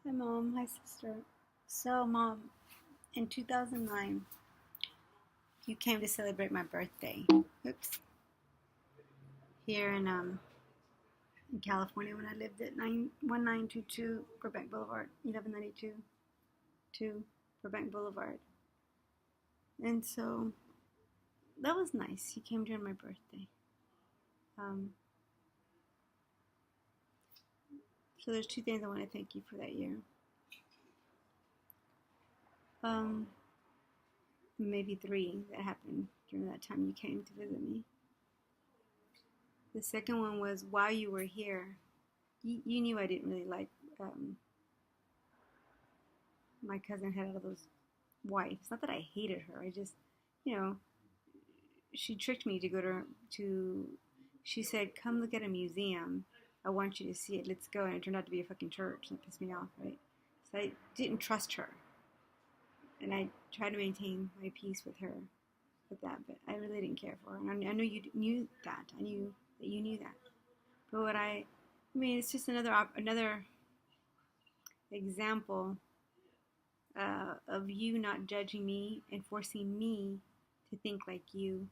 Hi, Mom. Hi, sister. So, Mom, in 2009, you came to celebrate my birthday. Oops. Here in California when I lived at 1922 Burbank Boulevard, 1192 2 Burbank Boulevard. And so that was nice. You came during my birthday. Um, so there's two things I want to thank you for that year. Um, Maybe three that happened during that time you came to visit me. The second one was while you were here, you knew I didn't really like my cousin had all of those wives. Not that I hated her. I just, you know, she tricked me to go to. She said, "Come look at a museum. I want you to see it. Let's go." And it turned out to be a fucking church. That pissed me off, right? So I didn't trust her, and I tried to maintain my peace with her with that. But I really didn't care for her, and I knew you knew that. I knew that you knew that. But I mean, it's just another example of you not judging me and forcing me to think like you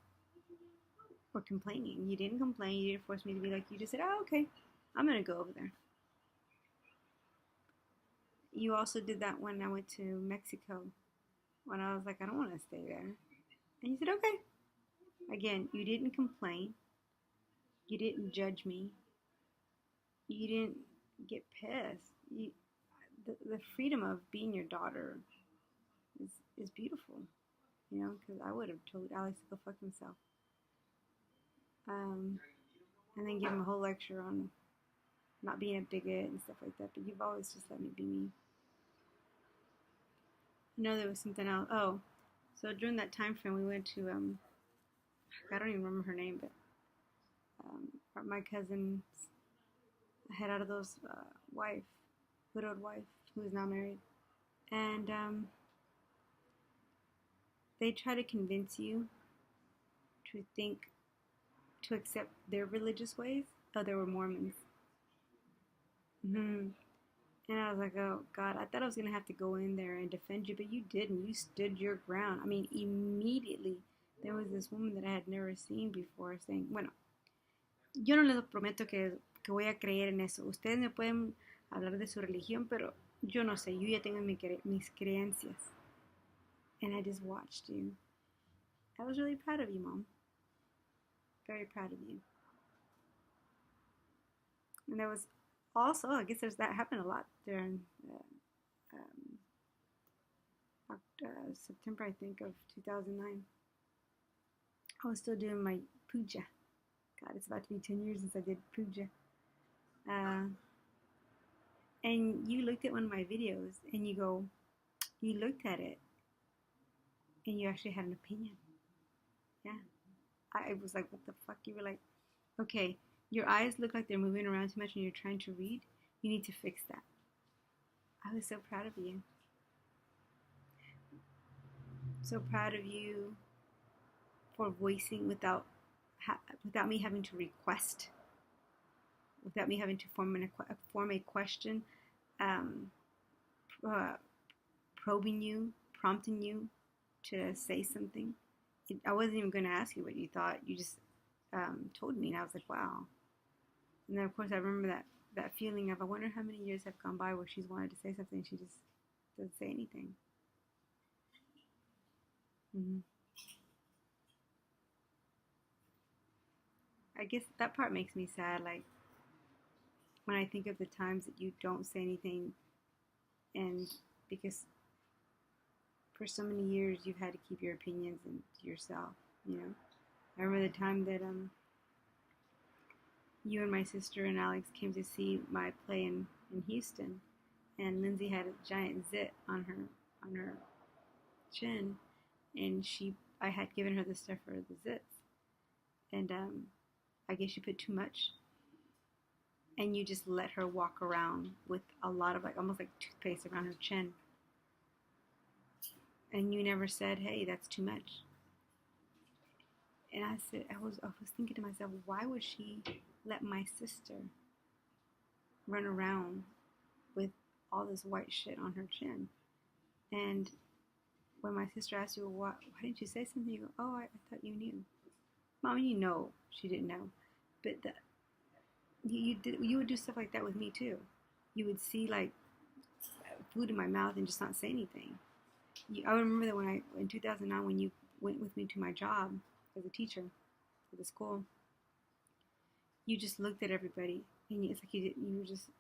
or complaining. You didn't complain. You didn't force me to be like you. Just said, "Oh, okay, I'm gonna go over there." You also did that when I went to Mexico. When I was like, "I don't want to stay there," and you said, "Okay." Again, you didn't complain. You didn't judge me. You didn't get pissed. The freedom of being your daughter is beautiful. You know, because I would have told Alex to go fuck himself. Um, and then give him a whole lecture on not being a bigot and stuff like that. But you've always just let me be me. I know there was something else. Oh, so during that time frame, we went to I don't even remember her name, but my cousin had out of those wife, widowed wife, who is now married, and they try to convince you to think to accept their religious ways. Oh, they were Mormons. Mm-hmm. And I was like, oh God, I thought I was gonna have to go in there and defend you, but you didn't. You stood your ground. I mean, immediately there was this woman that I had never seen before saying, bueno, yo no les prometo que voy a creer en eso. Ustedes me pueden hablar de su religión, pero yo no sé. Yo ya tengo mis creencias. And I just watched you. I was really proud of you, Mom. Very proud of you. And there was also, I guess that happened a lot during September, I think, of 2009. I was still doing my puja. God, it's about to be 10 years since I did puja. Uh, and you looked at one of my videos and you looked at it and you actually had an opinion. Yeah. I was like, what the fuck? You were like, okay, your eyes look like they're moving around too much and you're trying to read. You need to fix that. I was so proud of you. So proud of you for voicing without me having to request, without me having to form a question, um, uh, probing you, prompting you to say something. I wasn't even going to ask you what you thought. You just told me, and I was like, wow. And then, of course, I remember that feeling of, I wonder how many years have gone by where she's wanted to say something and she just doesn't say anything. Mm-hmm. I guess that part makes me sad. Like, when I think of the times that you don't say anything, and because for so many years you've had to keep your opinions to yourself, you know. I remember the time that you and my sister and Alex came to see my play in Houston, and Lindsay had a giant zit on her chin, and I had given her the stuff for the zits, and I guess she put too much, and you just let her walk around with a lot of like almost like toothpaste around her chin, and you never said, "Hey, that's too much." And I was thinking to myself, why would she let my sister run around with all this white shit on her chin. And when my sister asked you, why didn't you say something? You go, oh, I thought you knew. Mom, you know she didn't know. But you would do stuff like that with me too. You would see like food in my mouth and just not say anything. I remember that in 2009, when you went with me to my job as a teacher at the school, you just looked at everybody and it's like you were just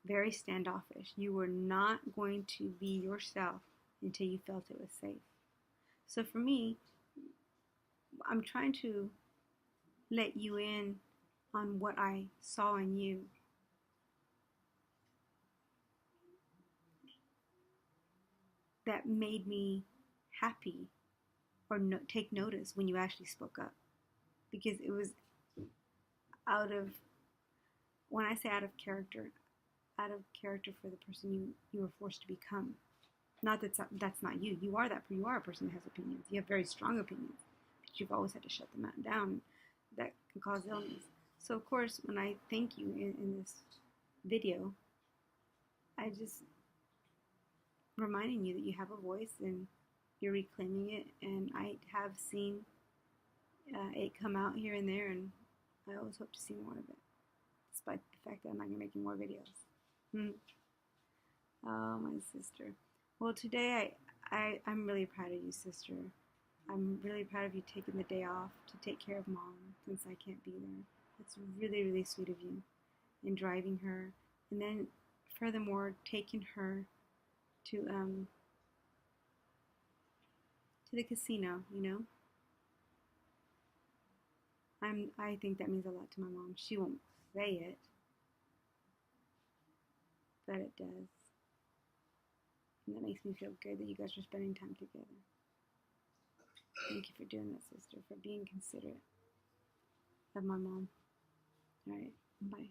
very standoffish. You were not going to be yourself until you felt it was safe. So for me, I'm trying to let you in on what I saw in you. That made me happy or take notice when you actually spoke up. Because it was out of, when I say out of character for the person you were forced to become. Not that's not you. You are a person who has opinions. You have very strong opinions, but you've always had to shut them down. That can cause illness. So of course, when I thank you in this video, I just reminding you that you have a voice and you're reclaiming it. And I have seen it come out here and there, and I always hope to see more of it, despite the fact that I'm not going to make any more videos. Oh, my sister. Well, today I'm really proud of you, sister. I'm really proud of you taking the day off to take care of Mom since I can't be there. It's really, really sweet of you. And driving her. And then, furthermore, taking her to the casino, you know? I think that means a lot to my mom. She won't say it, but it does. And that makes me feel good that you guys are spending time together. Thank you for doing that, sister, for being considerate of my mom. All right, bye.